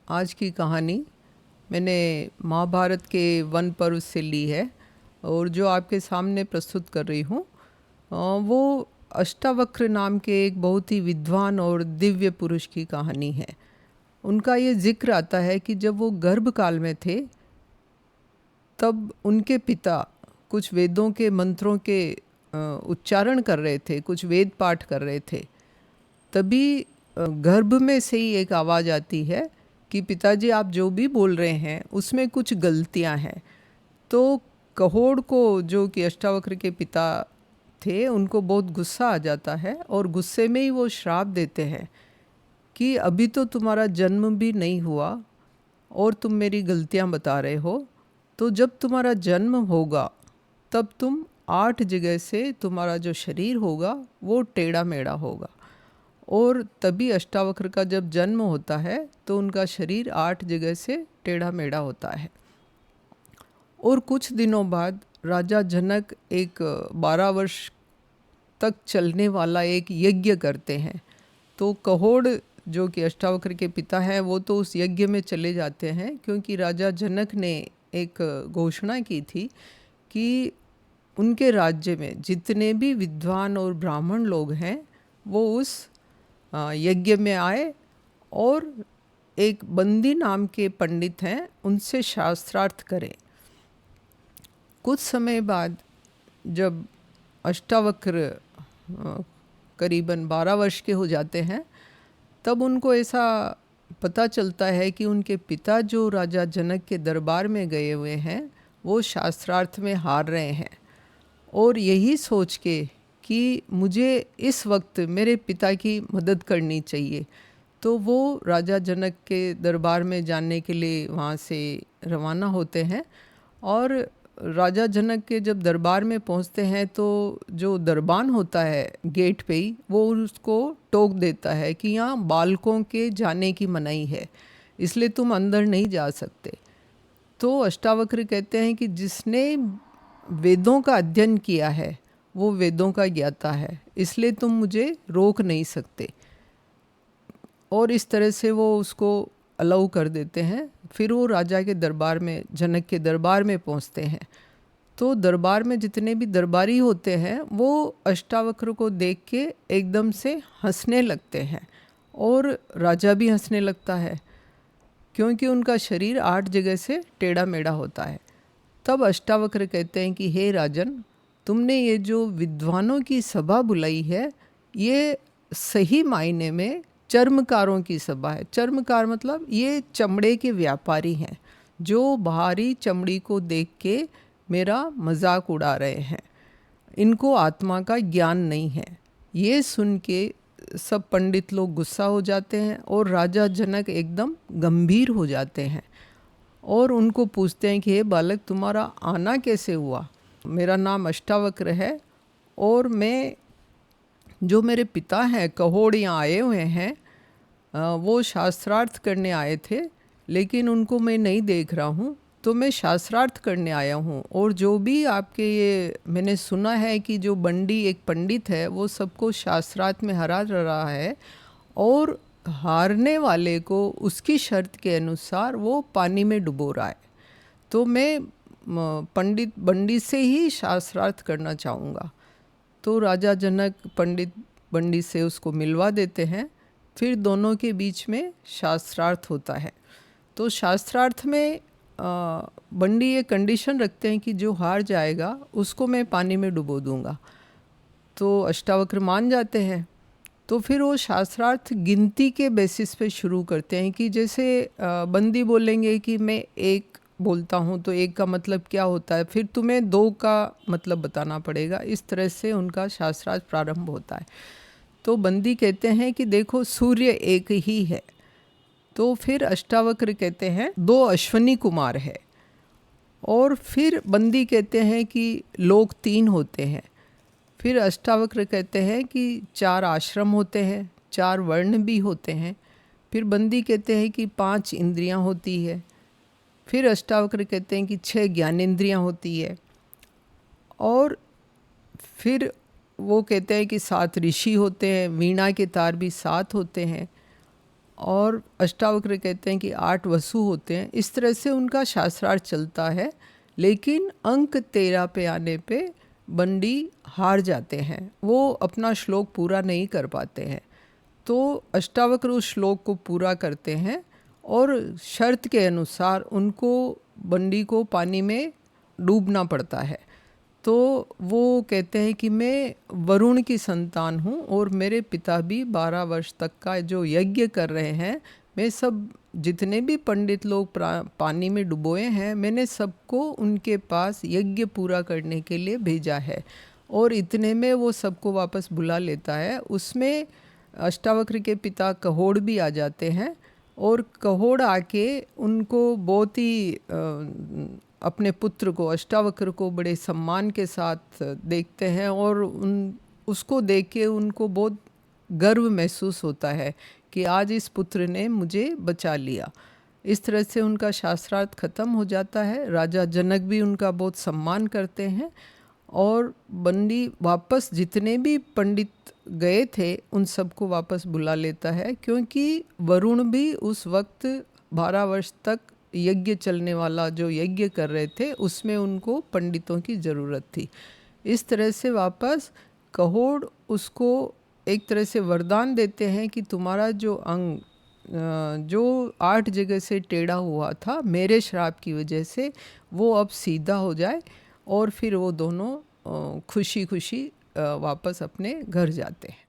आज की कहानी मैंने महाभारत के वन पर्व से ली है और जो आपके सामने प्रस्तुत कर रही हूँ वो अष्टावक्र नाम के एक बहुत ही विद्वान और दिव्य पुरुष की कहानी है। उनका ये जिक्र आता है कि जब वो गर्भकाल में थे तब उनके पिता कुछ वेदों के मंत्रों के उच्चारण कर रहे थे, कुछ वेद पाठ कर रहे थे। तभी गर्भ में से ही एक आवाज़ आती है कि पिताजी आप जो भी बोल रहे हैं उसमें कुछ गलतियां हैं। तो कहोड़ को, जो कि अष्टावक्र के पिता थे, उनको बहुत गुस्सा आ जाता है और गुस्से में ही वो श्राप देते हैं कि अभी तो तुम्हारा जन्म भी नहीं हुआ और तुम मेरी गलतियां बता रहे हो, तो जब तुम्हारा जन्म होगा तब तुम 8 जगह से तुम्हारा जो शरीर होगा वो टेढ़ा मेढ़ा होगा। और तभी अष्टावक्र का जब जन्म होता है तो उनका शरीर 8 जगह से टेढ़ा मेढ़ा होता है। और कुछ दिनों बाद राजा जनक एक 12 वर्ष तक चलने वाला एक यज्ञ करते हैं। तो कहोड़, जो कि अष्टावक्र के पिता हैं, वो तो उस यज्ञ में चले जाते हैं क्योंकि राजा जनक ने एक घोषणा की थी कि उनके राज्य में जितने भी विद्वान और ब्राह्मण लोग हैं वो उस यज्ञ में आए और एक बंदी नाम के पंडित हैं उनसे शास्त्रार्थ करें। कुछ समय बाद जब अष्टावक्र करीबन 12 वर्ष के हो जाते हैं तब उनको ऐसा पता चलता है कि उनके पिता जो राजा जनक के दरबार में गए हुए हैं वो शास्त्रार्थ में हार रहे हैं। और यही सोच के कि मुझे इस वक्त मेरे पिता की मदद करनी चाहिए, तो वो राजा जनक के दरबार में जाने के लिए वहाँ से रवाना होते हैं। और राजा जनक के जब दरबार में पहुँचते हैं तो जो दरबान होता है गेट पे ही, वो उसको टोक देता है कि यहाँ बालकों के जाने की मनाही है, इसलिए तुम अंदर नहीं जा सकते। तो अष्टावक्र कहते हैं कि जिसने वेदों का अध्ययन किया है वो वेदों का ज्ञाता है, इसलिए तुम मुझे रोक नहीं सकते। और इस तरह से वो उसको अलाउ कर देते हैं। फिर वो राजा के दरबार में, जनक के दरबार में पहुंचते हैं। तो दरबार में जितने भी दरबारी होते हैं वो अष्टावक्र को देख के एकदम से हंसने लगते हैं और राजा भी हंसने लगता है क्योंकि उनका शरीर 8 जगह से टेढ़ा मेढ़ा होता है। तब अष्टावक्र कहते हैं कि हे राजन, तुमने ये जो विद्वानों की सभा बुलाई है ये सही मायने में चर्मकारों की सभा है। चर्मकार मतलब ये चमड़े के व्यापारी हैं जो बाहरी चमड़ी को देख के मेरा मजाक उड़ा रहे हैं, इनको आत्मा का ज्ञान नहीं है। ये सुन के सब पंडित लोग गुस्सा हो जाते हैं और राजा जनक एकदम गंभीर हो जाते हैं और उनको पूछते हैं कि हे बालक, तुम्हारा आना कैसे हुआ? मेरा नाम अष्टावक्र है और मैं, जो मेरे पिता हैं कहोड़ यहाँ आए हुए हैं, वो शास्त्रार्थ करने आए थे, लेकिन उनको मैं नहीं देख रहा हूँ, तो मैं शास्त्रार्थ करने आया हूँ। और जो भी आपके ये मैंने सुना है कि जो बंडी एक पंडित है वो सबको शास्त्रार्थ में हरा रहा है और हारने वाले को उसकी शर्त के अनुसार वो पानी में डुबो रहा है, तो मैं पंडित बंडी से ही शास्त्रार्थ करना चाहूँगा। तो राजा जनक पंडित बंडी से उसको मिलवा देते हैं। फिर दोनों के बीच में शास्त्रार्थ होता है। तो शास्त्रार्थ में बंडी ये कंडीशन रखते हैं कि जो हार जाएगा उसको मैं पानी में डुबो दूंगा। तो अष्टावक्र मान जाते हैं। तो फिर वो शास्त्रार्थ गिनती के बेसिस पे शुरू करते हैं कि जैसे बंदी बोलेंगे कि मैं 1 बोलता हूँ तो 1 का मतलब क्या होता है, फिर तुम्हें 2 का मतलब बताना पड़ेगा। इस तरह से उनका शास्त्रार्थ प्रारंभ होता है। तो बंदी कहते हैं कि देखो सूर्य एक ही है। तो फिर अष्टावक्र कहते हैं 2 अश्वनी कुमार है। और फिर बंदी कहते हैं कि लोक 3 होते हैं। फिर अष्टावक्र कहते हैं कि 4 आश्रम होते हैं, 4 वर्ण भी होते हैं। फिर बंदी कहते हैं कि 5 इंद्रियां होती है। फिर अष्टावक्र कहते हैं कि 6 ज्ञानेंद्रियां होती है। और फिर वो कहते हैं कि 7 ऋषि होते हैं, वीणा के तार भी 7 होते हैं। और अष्टावक्र कहते हैं कि 8 वसु होते हैं। इस तरह से उनका शास्त्रार्थ चलता है, लेकिन अंक 13 पे आने पे बंडी हार जाते हैं, वो अपना श्लोक पूरा नहीं कर पाते हैं। तो अष्टावक्र उस श्लोक को पूरा करते हैं और शर्त के अनुसार उनको बंडी को पानी में डूबना पड़ता है। तो वो कहते हैं कि मैं वरुण की संतान हूँ और मेरे पिता भी 12 वर्ष तक का जो यज्ञ कर रहे हैं, मैं सब जितने भी पंडित लोग पानी में डुबोए हैं, मैंने सबको उनके पास यज्ञ पूरा करने के लिए भेजा है। और इतने में वो सबको वापस बुला लेता है। उसमें अष्टावक्र के पिता कहोड़ भी आ जाते हैं और कहोड़ आके उनको बहुत ही अपने पुत्र को अष्टावक्र को बड़े सम्मान के साथ देखते हैं और उसको देख के उनको बहुत गर्व महसूस होता है कि आज इस पुत्र ने मुझे बचा लिया। इस तरह से उनका शास्त्रार्थ खत्म हो जाता है। राजा जनक भी उनका बहुत सम्मान करते हैं और बंडी वापस जितने भी पंडित गए थे उन सबको वापस बुला लेता है, क्योंकि वरुण भी उस वक्त 12 वर्ष तक यज्ञ चलने वाला जो यज्ञ कर रहे थे उसमें उनको पंडितों की ज़रूरत थी। इस तरह से वापस कहोड़ उसको एक तरह से वरदान देते हैं कि तुम्हारा जो अंग जो 8 जगह से टेढ़ा हुआ था मेरे श्राप की वजह से, वो अब सीधा हो जाए। और फिर वो दोनों खुशी खुशी वापस अपने घर जाते हैं।